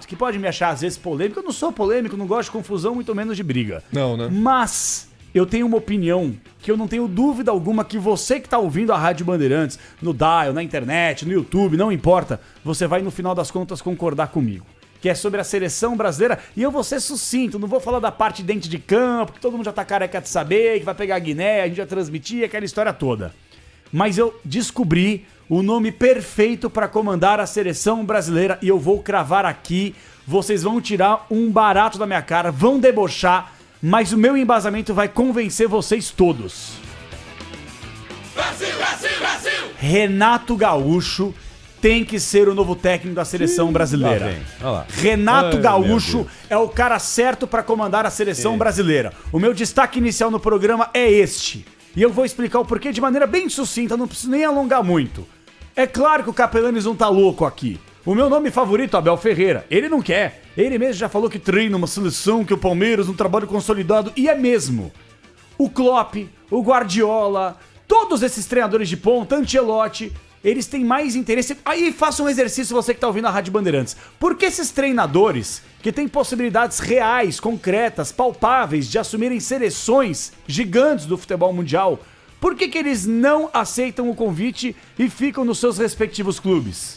que pode me achar às vezes polêmico. Eu não sou polêmico, não gosto de confusão, muito menos de briga. Não, né? Mas eu tenho uma opinião que eu não tenho dúvida alguma que você que tá ouvindo a Rádio Bandeirantes, no Dial, na internet, no YouTube, não importa, você vai no final das contas concordar comigo. Que é sobre a seleção brasileira, e eu vou ser sucinto, não vou falar da parte dentro de campo, que todo mundo já tá careca de saber, que vai pegar a Guiné, a gente vai transmitir, aquela história toda. Mas eu descobri o nome perfeito para comandar a seleção brasileira, e eu vou cravar aqui, vocês vão tirar um barato da minha cara, vão debochar, mas o meu embasamento vai convencer vocês todos. Brasil, Brasil, Brasil! Renato Gaúcho tem que ser o novo técnico da seleção brasileira. Olha lá. Renato Gaúcho é o cara certo para comandar a seleção brasileira. O meu destaque inicial no programa é este. E eu vou explicar o porquê de maneira bem sucinta, não preciso nem alongar muito. É claro que o Capelanes não tá louco aqui. O meu nome favorito é Abel Ferreira. Ele não quer. Ele mesmo já falou que treina uma seleção, que o Palmeiras, um trabalho consolidado. E é mesmo. O Klopp, o Guardiola, todos esses treinadores de ponta, Ancelotti, eles têm mais interesse... Aí faça um exercício, você que tá ouvindo a Rádio Bandeirantes. Por que esses treinadores, que têm possibilidades reais, concretas, palpáveis, de assumirem seleções gigantes do futebol mundial, por que eles não aceitam o convite e ficam nos seus respectivos clubes?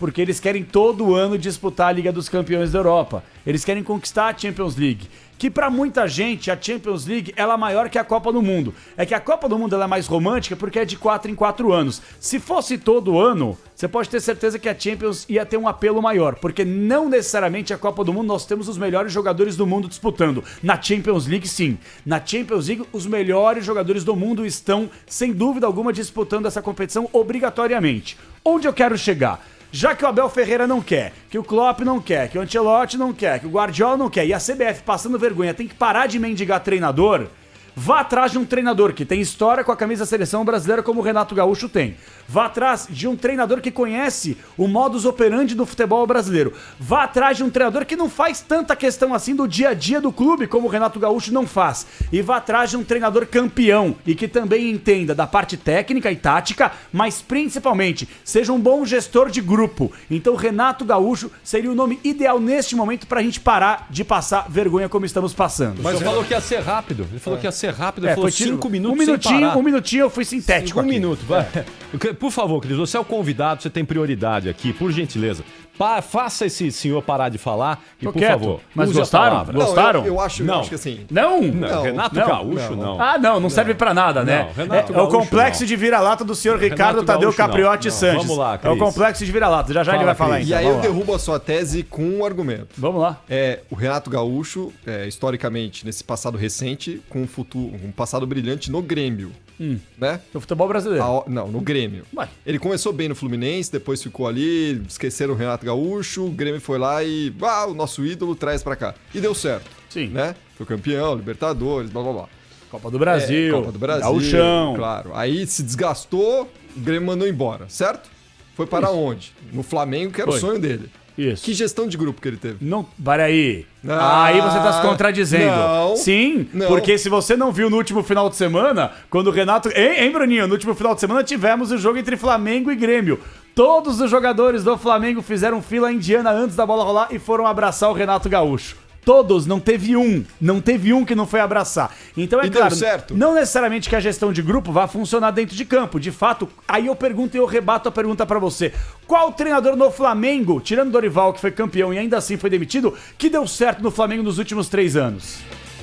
Porque eles querem todo ano disputar a Liga dos Campeões da Europa. Eles querem conquistar a Champions League. Que pra muita gente, a Champions League ela é maior que a Copa do Mundo. É que a Copa do Mundo ela é mais romântica porque é de 4 em 4 anos. Se fosse todo ano, você pode ter certeza que a Champions ia ter um apelo maior. Porque não necessariamente a Copa do Mundo nós temos os melhores jogadores do mundo disputando. Na Champions League, sim. Na Champions League, os melhores jogadores do mundo estão, sem dúvida alguma, disputando essa competição obrigatoriamente. Onde eu quero chegar? Já que o Abel Ferreira não quer, que o Klopp não quer, que o Ancelotti não quer, que o Guardiola não quer, e a CBF passando vergonha tem que parar de mendigar treinador, vá atrás de um treinador que tem história com a camisa da seleção brasileira como o Renato Gaúcho tem. Vá atrás de um treinador que conhece o modus operandi do futebol brasileiro. Vá atrás de um treinador que não faz tanta questão assim do dia a dia do clube como o Renato Gaúcho não faz. E vá atrás de um treinador campeão e que também entenda da parte técnica e tática, mas principalmente seja um bom gestor de grupo. Então Renato Gaúcho seria o nome ideal neste momento pra gente parar de passar vergonha como estamos passando. Mas ele falou que ia ser rápido. Ele falou que ia ser rápido. Ele falou 5 minutos Um minutinho eu fui sintético aqui. Minuto, vai. Por favor, Cris, você é o convidado, você tem prioridade aqui, por gentileza. Faça esse senhor parar de falar e, por favor, mas use gostaram? a palavra. Gostaram? Eu acho Não. que assim... Não? Renato Gaúcho, não. Ah, não serve pra nada, né? Renato É o Gaúcho, complexo não. de vira-lata do senhor Ricardo Renato Tadeu Gaúcho, não. Capriotti Não. Sanches. Vamos lá, é o Cris. complexo de vira-lata, já ele Fala, vai falar Cris. então. E aí eu Vamos lá. derrubo a sua tese com um argumento. Vamos lá. O Renato Gaúcho, historicamente, nesse passado recente, com um passado brilhante no Grêmio, né? No futebol brasileiro. Não, no Grêmio. Ué. Ele começou bem no Fluminense, depois ficou ali, esqueceram o Renato Gaúcho, o Grêmio foi lá e, o nosso ídolo traz pra cá. E deu certo. Sim. Né? Foi campeão, Libertadores, blá blá blá. Copa do Brasil. Copa do Brasil. Gauchão. Claro. Aí se desgastou, o Grêmio mandou embora, certo? Foi para onde? No Flamengo, que era o sonho dele. Isso. Que gestão de grupo que ele teve? Não, para aí. Ah, Aí você tá se contradizendo. não. Sim, Não. porque se você não viu no último final de semana, quando o Renato... Hein, Bruninho? No último final de semana tivemos o jogo entre Flamengo e Grêmio. Todos os jogadores do Flamengo fizeram fila indiana antes da bola rolar e foram abraçar o Renato Gaúcho. Todos, não teve um que não foi abraçar. Então é E deu claro, certo? não necessariamente que a gestão de grupo vá funcionar dentro de campo. De fato, aí eu pergunto e eu rebato a pergunta pra você. Qual treinador no Flamengo, tirando o Dorival, que foi campeão e ainda assim foi demitido, que deu certo no Flamengo nos últimos 3 anos?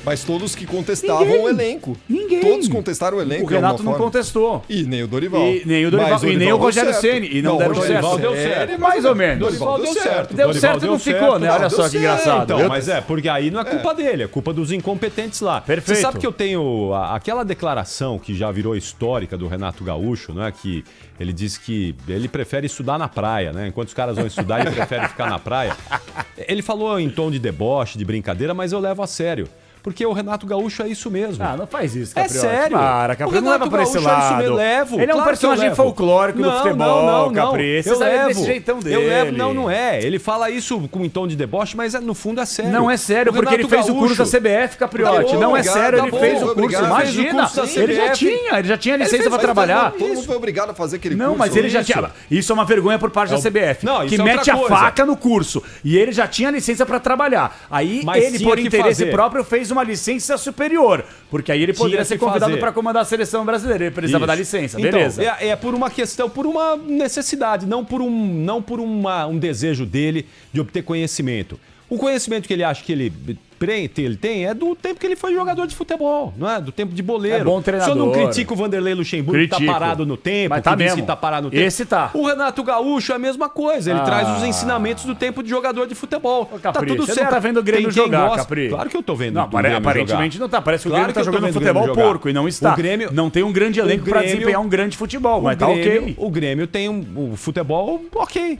Mas todos que contestavam Ninguém. o elenco. Ninguém. Todos contestaram o elenco. O de Renato alguma não forma. contestou. E nem o Dorival. E nem o Dorival, Mas e nem o deu Rogério certo. Ceni. E não deram o Rogério certo. deu certo. Mais ou menos. Dorival deu certo. Deu Dorival certo e não deu ficou, certo. né? Não, Olha deu só que certo. engraçado. Então, mas porque aí não é culpa dele, é culpa dos incompetentes lá. Perfeito. Você sabe que eu tenho aquela declaração que já virou histórica do Renato Gaúcho, né? Que ele disse que ele prefere estudar na praia, né? Enquanto os caras vão estudar, ele prefere ficar na praia. Ele falou em tom de deboche, de brincadeira, mas eu levo a sério. Porque o Renato Gaúcho é isso mesmo. Ah, não faz isso, É Capriotti. sério. Para, Capriotti, não leva pra esse Gaúcho é isso lado. mesmo. Levo. Ele é um Claro que eu personagem levo. folclórico do futebol, Capriotti. Você Eu sabe levo. desse jeitão dele. Eu levo, não é. Ele fala isso com um tom de deboche, mas no fundo é sério. Não é sério, O porque ele Renato fez o curso da Gaúcho- CBF, Capriotti. Tá bom, Não é obrigado, sério, tá ele bom, fez o curso. obrigado. Imagina, Fez o curso da ele CBF. já tinha licença pra Mas trabalhar. todo mundo foi obrigado a fazer aquele Não, curso. mas ele já isso. tinha. Isso é uma vergonha por parte da CBF. Não, que isso é mete outra a coisa. faca no curso. E ele já tinha licença pra trabalhar. Aí Mas ele, tinha por que interesse fazer. próprio, fez uma licença superior. Porque aí ele Tinha poderia que ser convidado fazer. pra comandar a seleção brasileira. Ele precisava Isso. da licença, Então, beleza. É por uma questão, por uma necessidade, não por um desejo dele de obter conhecimento. O conhecimento que ele acha que ele tem é do tempo que ele foi jogador de futebol, não é? Do tempo de boleiro. É bom treinador. Só não critica o Vanderlei Luxemburgo que tá Critico. parado no tempo, Mas tá que disse mesmo. que tá parado no tempo. Esse tá. O Renato Gaúcho é a mesma coisa, ele traz os ensinamentos do tempo de jogador de futebol. Capri, tá tudo você certo. não tá vendo o Grêmio Tem quem jogar, gosta. Capri. Claro que eu tô vendo Não, o Grêmio aparentemente jogar. não tá. Parece que o Claro Grêmio tá que eu tô jogando vendo o futebol Grêmio jogar. porco e não está. O Grêmio- não tem um grande elenco pra Grêmio- desempenhar um grande futebol, mas tá ok. O Grêmio tem um futebol ok.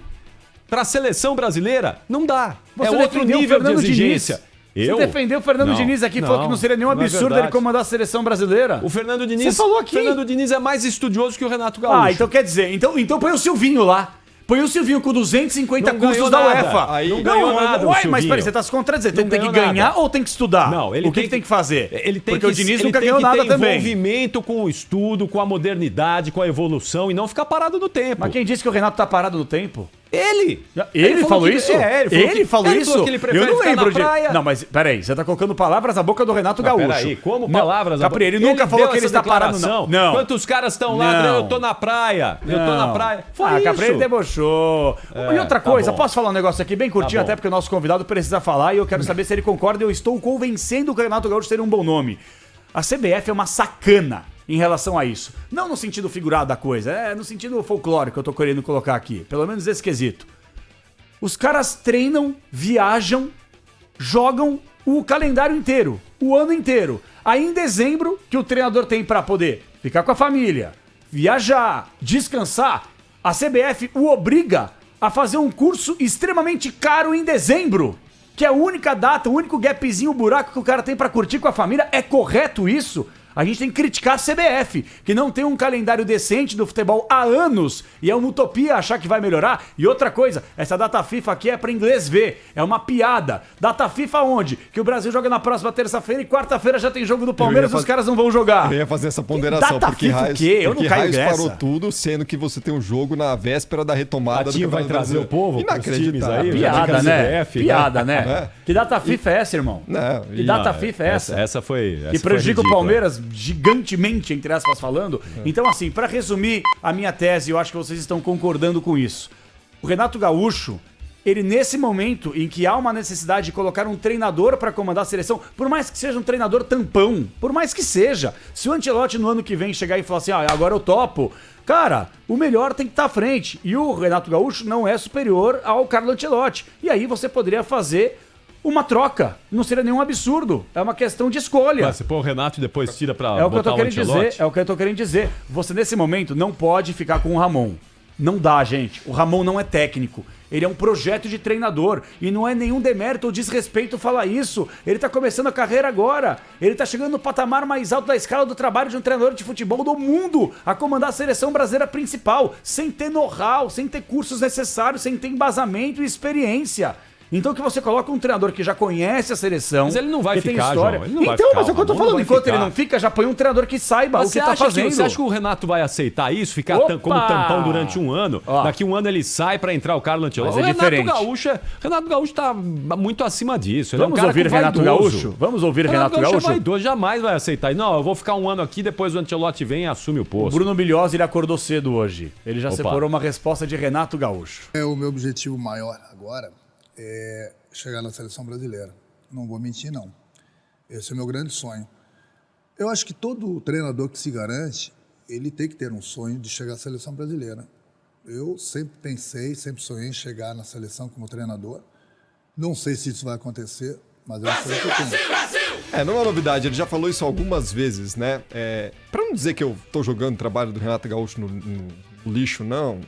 Pra seleção brasileira, não dá. Você é outro defendeu o nível de Fernando exigência. Diniz. Você defendeu o Fernando Não, Diniz aqui, falou que não seria nenhum não é absurdo ele verdade. comandar a seleção brasileira. O Fernando Diniz. Você falou aqui. O Fernando Diniz é mais estudioso que o Renato Gaúcho. Ah, então quer dizer, então põe o Silvinho lá. Põe o Silvinho com 250 Não cursos ganhou da nada. UEFA. Aí não ganhou nada o Ué, mas Silvinho. peraí, você tá se contradizendo. Não Ele tem que ganhou ganhar nada. ou tem que estudar? Não, ele o que tem que fazer? Ele tem Porque que, o Diniz ele nunca tem ganhou que nada ter também. envolvimento com o estudo, com a modernidade, com a evolução e não ficar parado no tempo. Mas quem disse que o Renato tá parado no tempo? Ele! Ele falou que- isso? É, ele falou ele isso? falou que ele prefere Eu não ficar lembro na de. praia. Não, mas peraí, você tá colocando palavras na boca do Renato Mas Gaúcho. peraí, como Não, palavras? Capri, ele nunca falou deu que ele essa está parado, declaração. não. Quantos caras estão lá? Não. Eu tô na praia. Eu tô na praia. Foi isso. Capri, ele debochou. E outra tá coisa, bom. posso falar um negócio aqui bem curtinho, Tá bom. até porque o nosso convidado precisa falar e eu quero saber se ele concorda. Eu estou convencendo que o Renato Gaúcho teria um bom nome. A CBF é uma sacana em relação a isso. Não no sentido figurado da coisa, é no sentido folclórico que eu tô querendo colocar aqui. Pelo menos esse quesito. Os caras treinam, viajam, jogam o calendário inteiro, o ano inteiro. Aí em dezembro, que o treinador tem pra poder ficar com a família, viajar, descansar, a CBF o obriga a fazer um curso extremamente caro em dezembro, que é a única data, o único gapzinho, o buraco que o cara tem pra curtir com a família. É correto isso? A gente tem que criticar a CBF, que não tem um calendário decente do futebol há anos, e é uma utopia achar que vai melhorar. E outra coisa, essa data FIFA aqui é pra inglês ver, é uma piada. Data FIFA onde? Que o Brasil joga na próxima terça-feira e quarta-feira já tem jogo do Palmeiras e os caras não vão jogar. Eu ia fazer essa ponderação, Data porque FIFA o Raios, quê? Eu porque não caio Raios nessa. parou tudo, sendo que você tem um jogo na véspera da retomada Atinho vai Campeonato trazer o povo pros times Inacreditável. aí, Piada, Fica né? CBF, Piada, né? É. Que data FIFA é essa, irmão? Não, Que data FIFA é essa? Essa foi. Que prejudica o Palmeiras gigantemente, entre aspas, falando. É. Então, assim, pra resumir a minha tese, eu acho que vocês estão concordando com isso. O Renato Gaúcho, ele nesse momento em que há uma necessidade de colocar um treinador pra comandar a seleção, por mais que seja um treinador tampão, por mais que seja, se o Ancelotti no ano que vem chegar e falar assim, agora eu topo, cara, o melhor tem que estar à frente. E o Renato Gaúcho não é superior ao Carlo Ancelotti. E aí você poderia fazer uma troca. Não seria nenhum absurdo. É uma questão de escolha. Mas você põe o Renato e depois tira pra É o que eu botar tô querendo dizer. Ancelotti? É o que eu tô querendo dizer. Você, nesse momento, não pode ficar com o Ramon. Não dá, gente. O Ramon não é técnico. Ele é um projeto de treinador. E não é nenhum demérito ou desrespeito falar isso. Ele tá começando a carreira agora. Ele tá chegando no patamar mais alto da escala do trabalho de um treinador de futebol do mundo. A comandar a seleção brasileira principal. Sem ter know-how, sem ter cursos necessários, sem ter embasamento e experiência. Então que você coloca um treinador que já conhece a seleção. Mas ele não vai que tem ficar, história. João, ele não vai Então, ficar, mas é o que eu tô o Ramon não falando. vai Enquanto ficar. ele não fica, já põe um treinador que saiba Mas o que tá fazendo. Você acha que o Renato vai aceitar isso? Ficar Opa! como tampão durante um ano? Ó. Daqui um ano ele sai pra entrar o Carlo Ancelotti. Mas é diferente. Renato Gaúcho tá muito acima disso. Ele Vamos é um cara ouvir Renato vaidoso. Gaúcho? Vamos ouvir Renato É Gaúcho? vaidoso, jamais vai aceitar. Não, eu vou ficar um ano aqui, depois o Ancelotti vem e assume o O posto. Bruno Milhozzi, ele acordou cedo hoje. Ele já Opa. separou uma resposta de Renato Gaúcho. O meu objetivo maior agora é chegar na seleção brasileira. Não vou mentir, não. Esse é o meu grande sonho. Eu acho que todo treinador que se garante, ele tem que ter um sonho de chegar à seleção brasileira. Eu sempre pensei, sempre sonhei em chegar na seleção como treinador. Não sei se isso vai acontecer, mas é um sonho que eu tenho. Não é uma novidade, ele já falou isso algumas vezes, né? Pra não dizer que eu tô jogando o trabalho do Renato Gaúcho no lixo, não.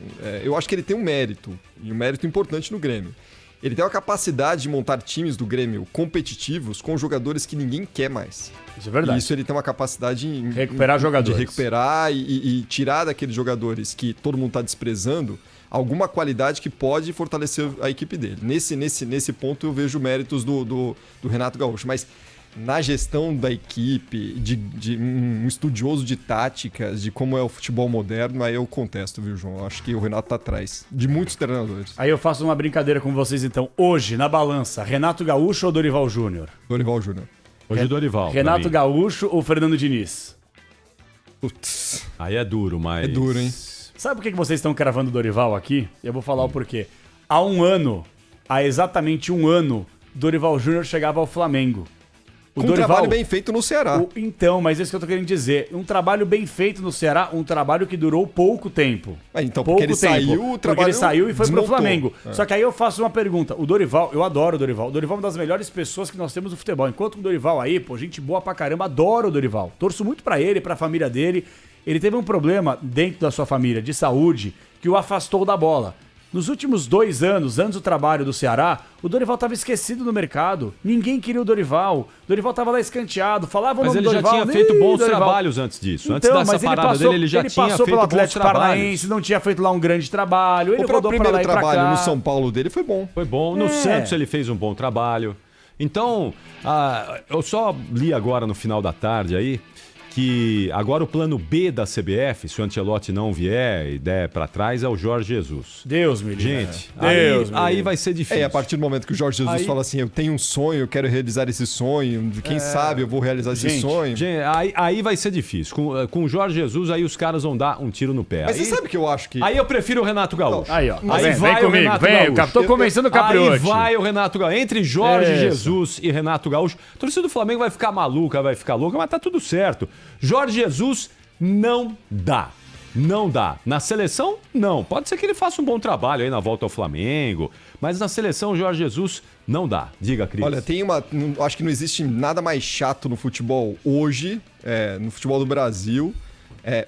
Eu acho que ele tem um mérito, e um mérito importante no Grêmio. Ele tem uma capacidade de montar times do Grêmio competitivos com jogadores que ninguém quer mais. Isso é verdade. E isso ele tem uma capacidade Recuperar jogadores. de recuperar e tirar daqueles jogadores que todo mundo está desprezando alguma qualidade que pode fortalecer a equipe dele. Nesse ponto eu vejo méritos do Renato Gaúcho. Mas na gestão da equipe, de um estudioso de táticas, de como é o futebol moderno, aí eu contesto, viu, João? Eu acho que o Renato tá atrás de muitos treinadores. Aí eu faço uma brincadeira com vocês, então. Hoje, na balança, Renato Gaúcho ou Dorival Júnior? Dorival Júnior. Hoje Dorival. pra Renato mim. Gaúcho ou Fernando Diniz? Putz. Aí é duro, mas... É duro, hein? Sabe por que vocês estão cravando o Dorival aqui? Eu vou falar o porquê. Há exatamente um ano, Dorival Júnior chegava ao Flamengo. Com um trabalho bem feito no Ceará. Então, mas é isso que eu tô querendo dizer. Um trabalho bem feito no Ceará, um trabalho que durou pouco tempo. Então, pouco porque ele saiu, o porque trabalho ele saiu e foi desmontou. pro Flamengo. Só que aí eu faço uma pergunta. O Dorival, eu adoro o Dorival. O Dorival é uma das melhores pessoas que nós temos no futebol. Enquanto o Dorival aí, pô, gente boa pra caramba, adoro o Dorival. Torço muito pra ele, pra família dele. Ele teve um problema dentro da sua família de saúde que o afastou da bola. Nos últimos 2 anos, antes do trabalho do Ceará, o Dorival estava esquecido no mercado. Ninguém queria o Dorival. O Dorival estava lá escanteado. Falavam o Mas nome ele do já Dorival. tinha feito bons Dorival. trabalhos antes disso. Antes Então, dessa mas parada dele, ele já tinha passou feito pelo bons Atlético trabalhos. Paranaense, não tinha feito lá um grande trabalho. Ele O próprio rodou pra lá primeiro e pra trabalho cá. no São Paulo dele foi bom. Foi bom. No Santos ele fez um bom trabalho. Então, eu só li agora no final da tarde aí que agora o plano B da CBF, se o Ancelotti não vier e der pra trás, é o Jorge Jesus. Deus me livre. Gente, Deus me aí livre. vai ser difícil. A partir do momento que o Jorge Jesus Aí- fala assim, eu tenho um sonho, eu quero realizar esse sonho, quem sabe eu vou realizar esse Gente, sonho. Gente, aí vai ser difícil. Com o Jorge Jesus, aí os caras vão dar um tiro no pé. Mas Aí, você sabe que eu acho que... aí eu prefiro o Renato Gaúcho. Aí, ó. Aí vem, vai vem o comigo, Renato vem. Gaúcho. Tô convencendo o Aí Capriotti. vai o Renato Gaúcho. Entre Jorge Isso. Jesus e Renato Gaúcho, a torcida do Flamengo vai ficar maluca, vai ficar louca, mas tá tudo certo. Jorge Jesus não dá. Não dá. Na seleção, não. Pode ser que ele faça um bom trabalho aí na volta ao Flamengo, mas na seleção, Jorge Jesus não dá. Diga, Cris. Olha, acho que não existe nada mais chato no futebol hoje, no futebol do Brasil,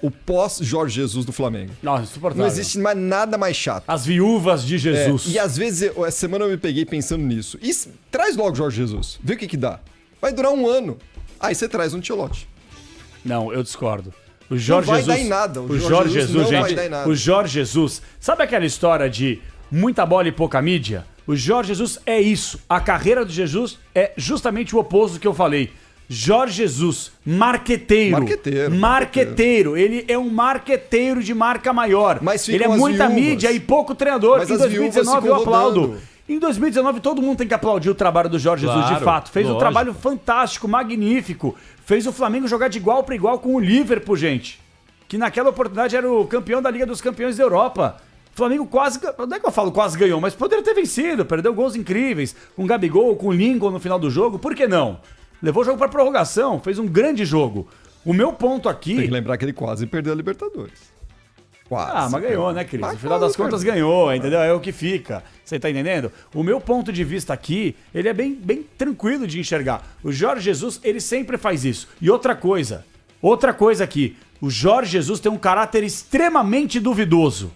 o pós-Jorge Jesus do Flamengo. Nossa, insuportável. Não existe mais nada mais chato. As viúvas de Jesus. E às vezes, essa semana eu me peguei pensando nisso. Traz logo o Jorge Jesus, vê o que dá. Vai durar um ano. Aí você traz um Ancelotti. Não, eu discordo. O Jorge vai Jesus, dar em nada. O Jorge Jesus, não vai gente. dar em nada. O Jorge Jesus. Sabe aquela história de muita bola e pouca mídia? O Jorge Jesus é isso. A carreira do Jesus é justamente o oposto do que eu falei. Jorge Jesus, marqueteiro. Marqueteiro. Ele é um marqueteiro de marca maior. Mas ele é ficam as muita viúvas. mídia e pouco treinador. Mas Em as viúvas 2019 eu ficam aplaudo. rodando. Em 2019 todo mundo tem que aplaudir o trabalho do Jorge Jesus, de Claro, fato. Fez um lógico. trabalho fantástico, magnífico. Fez o Flamengo jogar de igual para igual com o Liverpool, gente. Que naquela oportunidade era o campeão da Liga dos Campeões da Europa. O Flamengo quase, não é que eu falo quase ganhou, mas poderia ter vencido, perdeu gols incríveis, com o Gabigol, com o Lincoln no final do jogo, por que não? Levou o jogo pra prorrogação, fez um grande jogo. O meu ponto aqui... Tem que lembrar que ele quase perdeu a Libertadores. Quase. Ah, mas ganhou, né, Cris? Mas No final das quase contas perdeu. ganhou, entendeu? É o que fica. Você tá entendendo? O meu ponto de vista aqui, ele é bem tranquilo de enxergar. O Jorge Jesus, ele sempre faz isso. E outra coisa aqui. O Jorge Jesus tem um caráter extremamente duvidoso.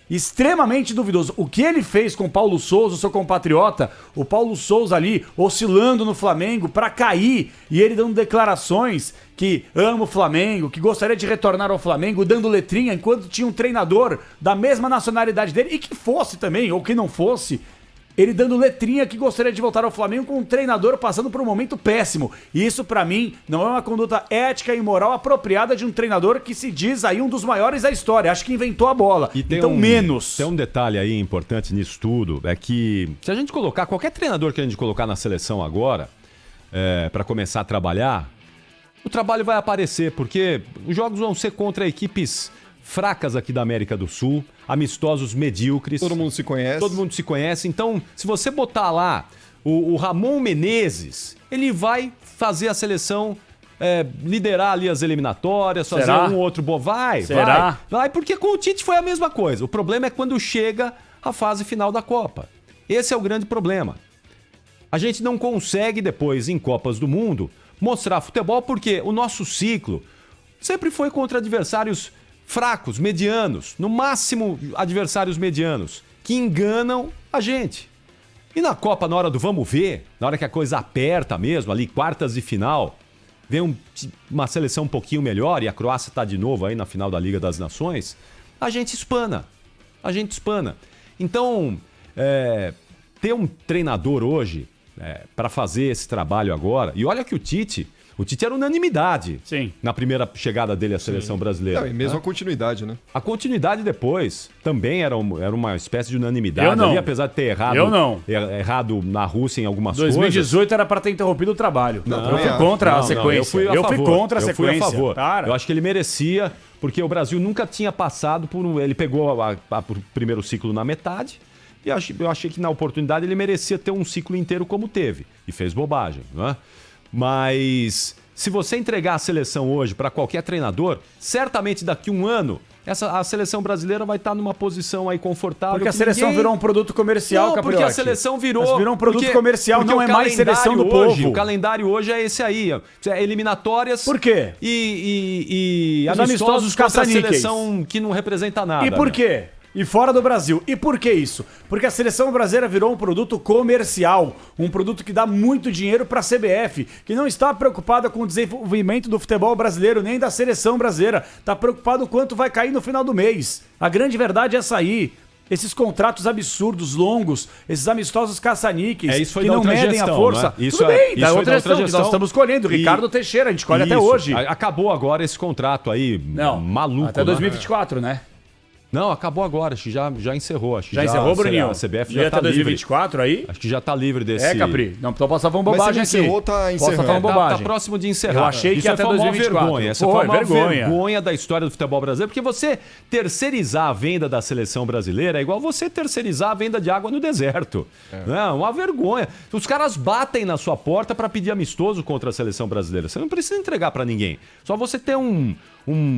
Extremamente duvidoso. O que ele fez com o Paulo Souza, o seu compatriota, o Paulo Souza ali oscilando no Flamengo pra cair e ele dando declarações que ama o Flamengo, que gostaria de retornar ao Flamengo, dando letrinha enquanto tinha um treinador da mesma nacionalidade dele e que fosse também, ou que não fosse. Ele dando letrinha que gostaria de voltar ao Flamengo com um treinador passando por um momento péssimo. E isso, pra mim, não é uma conduta ética e moral apropriada de um treinador que se diz aí um dos maiores da história. Acho que inventou a bola. E tem então, menos. Tem um detalhe aí importante nisso tudo, é que se a gente colocar, qualquer treinador que a gente colocar na seleção agora, pra começar a trabalhar, o trabalho vai aparecer, porque os jogos vão ser contra equipes fracas aqui da América do Sul, amistosos medíocres. Todo mundo se conhece. Todo mundo se conhece. Então, se você botar lá o Ramon Menezes, ele vai fazer a seleção liderar ali as eliminatórias, fazer Será? um outro vai. Vai, porque com o Tite foi a mesma coisa. O problema é quando chega a fase final da Copa. Esse é o grande problema. A gente não consegue depois, em Copas do Mundo, mostrar futebol porque o nosso ciclo sempre foi contra adversários fracos, medianos, no máximo adversários medianos, que enganam a gente. E na Copa, na hora do vamos ver, na hora que a coisa aperta mesmo, ali, quartas de final, vem uma seleção um pouquinho melhor e a Croácia está de novo aí na final da Liga das Nações, a gente espana. Então, ter um treinador hoje para fazer esse trabalho agora, e olha que o Tite era unanimidade. Sim. Na primeira chegada dele à seleção brasileira. Não, e mesmo a continuidade, né? A continuidade depois também era uma espécie de unanimidade Eu não. ali, apesar de ter errado, Eu não. errado na Rússia em algumas coisas. 2018 era para ter interrompido o trabalho. eu fui contra a sequência. Eu fui contra a Eu fui sequência. a favor. Para. Eu acho que ele merecia, porque o Brasil nunca tinha passado por ele pegou o primeiro ciclo na metade. E eu achei que na oportunidade ele merecia ter um ciclo inteiro como teve. E fez bobagem, não é? Mas se você entregar a seleção hoje para qualquer treinador, certamente daqui a um ano a seleção brasileira vai estar numa posição aí confortável. Porque a seleção virou um produto comercial, Não, Capriotti. porque a seleção virou um produto comercial, porque não é mais seleção do hoje, povo. O calendário hoje é esse aí, eliminatórias. Por quê? E Os amistosos amistosos contra a caça-níqueis. seleção que não representa nada. E por quê? E fora do Brasil. E por que isso? Porque a seleção brasileira virou um produto comercial, um produto que dá muito dinheiro para a CBF, que não está preocupada com o desenvolvimento do futebol brasileiro, nem da seleção brasileira. Está preocupado quanto vai cair no final do mês. A grande verdade é essa aí. Esses contratos absurdos, longos, esses amistosos caça-níqueis, isso foi que da não outra medem gestão, a força. né? Isso Tudo bem, isso da foi outra da outra gestão, que gestão. nós estamos colhendo. Ricardo Teixeira, a gente colhe até hoje. Acabou agora esse contrato aí maluco. Até né? 2024, né? Não, acabou agora, acho que já encerrou. Acho que Já encerrou, Bruninho? A CBF E já até tá 2024 aí? Acho que já tá livre desse... É, Capri. Não, então posso falar bobagem Mas se aqui. encerrou, tá Posso encerrando. estar falando bobagem. Tá próximo de encerrar. Eu achei que Isso até foi a maior 2024. vergonha. Essa Foi, foi a maior vergonha. vergonha da história do futebol brasileiro, porque você terceirizar a venda da seleção brasileira é igual você terceirizar a venda de água no deserto. Não, uma vergonha. Os caras batem na sua porta para pedir amistoso contra a seleção brasileira. Você não precisa entregar para ninguém. Só você ter um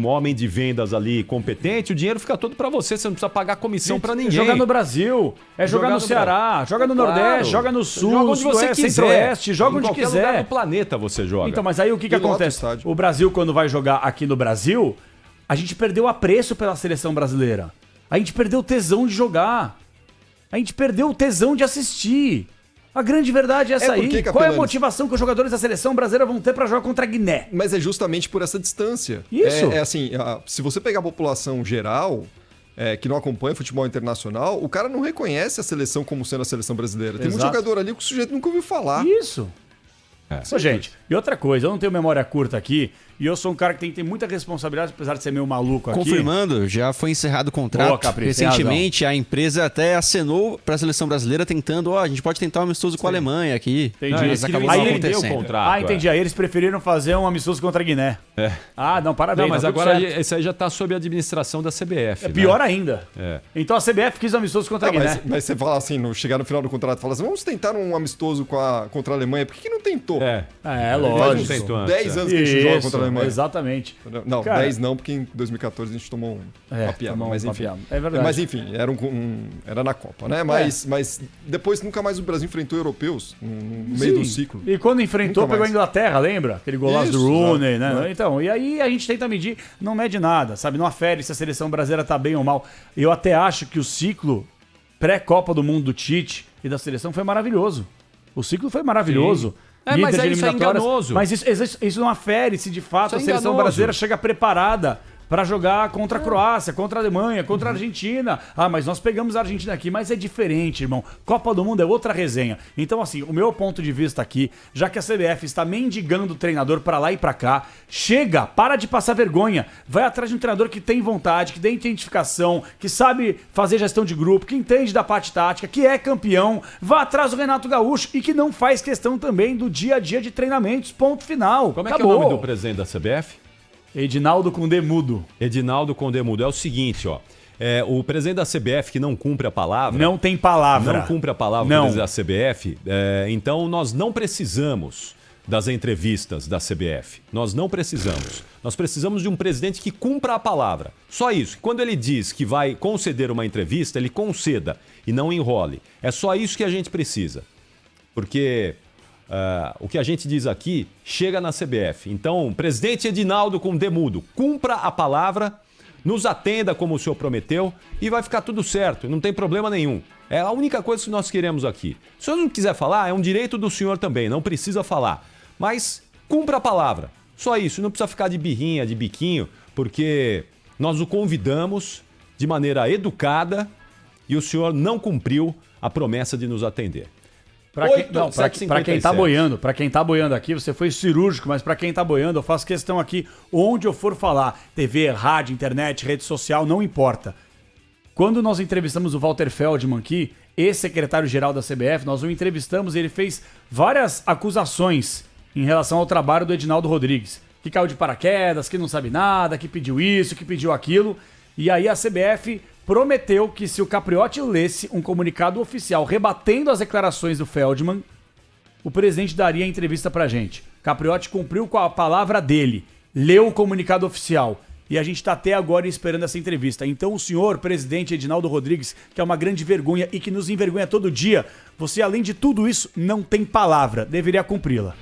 homem de vendas ali competente, o dinheiro fica todo para você não precisa pagar comissão para ninguém. Jogar no Brasil, jogar no Ceará, joga no Nordeste, joga no Sul, joga onde você Sudoeste, quiser. Centro-Oeste, joga Em onde qualquer lugar quiser. do planeta você joga. Então, mas aí o que E lota o acontece? estádio. O Brasil, quando vai jogar aqui no Brasil, a gente perdeu apreço pela seleção brasileira. A gente perdeu o tesão de jogar. A gente perdeu o tesão de assistir. A grande verdade é essa aí. porque, Qual é a Capelanes? motivação que os jogadores da seleção brasileira vão ter pra jogar contra a Guiné? Mas é justamente por essa distância. Isso. É assim, se você pegar a população geral, que não acompanha futebol internacional, o cara não reconhece a seleção como sendo a seleção brasileira. Tem muito Exato. jogador ali que o sujeito nunca ouviu falar. Isso. Ô, gente, e outra coisa, eu não tenho memória curta aqui, e eu sou um cara que tem muita responsabilidade, apesar de ser meio maluco aqui. Confirmando, já foi encerrado o contrato. Boa, Capri, tem recentemente, a empresa até acenou para a seleção brasileira tentando, a gente pode tentar um amistoso com a Alemanha aqui. Entendi. Mas acabou Aí não ele acontecendo. o contrato. Ah, entendi. Aí eles preferiram fazer um amistoso contra a Guiné. Ah, não, parabéns. Não, mas tá tudo agora certo. esse aí já tá sob a administração da CBF. É pior ainda. É. Então a CBF quis um amistoso contra a Não, Guiné. mas você fala assim, chegar no final do contrato, fala assim, vamos tentar um amistoso contra a Alemanha. Por que não tentou? É. É, Faz lógico. uns tentou antes, 10 anos que a gente joga contra a Alemanha. Exatamente. Não, Cara, 10 não, porque em 2014 a gente tomou uma piada. tomou Mas uma enfim. piada. É verdade. Mas enfim, era na Copa, né? Mas depois nunca mais o Brasil enfrentou europeus no meio do ciclo. E quando enfrentou, Nunca pegou a mais. Inglaterra, lembra? Aquele golaço do Isso, Rooney, exato, né? né? Então, e aí a gente tenta medir, não mede nada, sabe? Não afere se a seleção brasileira tá bem ou mal. Eu até acho que o ciclo pré-Copa do Mundo do Tite e da seleção foi maravilhoso. O ciclo foi maravilhoso. É, mas Idas de isso é eliminatórias, enganoso. Mas isso não afere se de fato Isso é a seleção enganoso. brasileira chega preparada para jogar contra a Croácia, contra a Alemanha, contra a Argentina. Ah, mas nós pegamos a Argentina aqui, mas é diferente, irmão. Copa do Mundo é outra resenha. Então, assim, o meu ponto de vista aqui, já que a CBF está mendigando o treinador para lá e para cá, chega, para de passar vergonha, vai atrás de um treinador que tem vontade, que tem identificação, que sabe fazer gestão de grupo, que entende da parte tática, que é campeão, vá atrás do Renato Gaúcho e que não faz questão também do dia a dia de treinamentos, ponto final. Como é que é o nome do presidente da CBF? Edinaldo Cundê Mudo. Edinaldo Condemudo. É o seguinte, ó. O presidente da CBF que não cumpre a palavra... Não tem palavra. Não cumpre a palavra Não. do presidente da CBF. Então, nós não precisamos das entrevistas da CBF. Nós não precisamos. Nós precisamos de um presidente que cumpra a palavra. Só isso. Quando ele diz que vai conceder uma entrevista, ele conceda e não enrole. É só isso que a gente precisa. Porque... o que a gente diz aqui chega na CBF. Então, presidente Edinaldo Condemudo, cumpra a palavra, nos atenda como o senhor prometeu e vai ficar tudo certo, não tem problema nenhum. É a única coisa que nós queremos aqui. Se o senhor não quiser falar, é um direito do senhor também, não precisa falar. Mas cumpra a palavra. Só isso, não precisa ficar de birrinha, de biquinho, porque nós o convidamos de maneira educada e o senhor não cumpriu a promessa de nos atender. Pra quem tá boiando aqui, você foi cirúrgico, mas pra quem tá boiando, eu faço questão aqui, onde eu for falar, TV, rádio, internet, rede social, não importa. Quando nós entrevistamos o Walter Feldman aqui, ex-secretário-geral da CBF, nós o entrevistamos e ele fez várias acusações em relação ao trabalho do Edinaldo Rodrigues, que caiu de paraquedas, que não sabe nada, que pediu isso, que pediu aquilo, e aí a CBF prometeu que se o Capriotti lesse um comunicado oficial rebatendo as declarações do Feldman, o presidente daria a entrevista pra gente. Capriotti cumpriu com a palavra dele, leu o comunicado oficial. E a gente tá até agora esperando essa entrevista. Então o senhor, presidente Edinaldo Rodrigues, que é uma grande vergonha e que nos envergonha todo dia, você, além de tudo isso, não tem palavra. Deveria cumpri-la.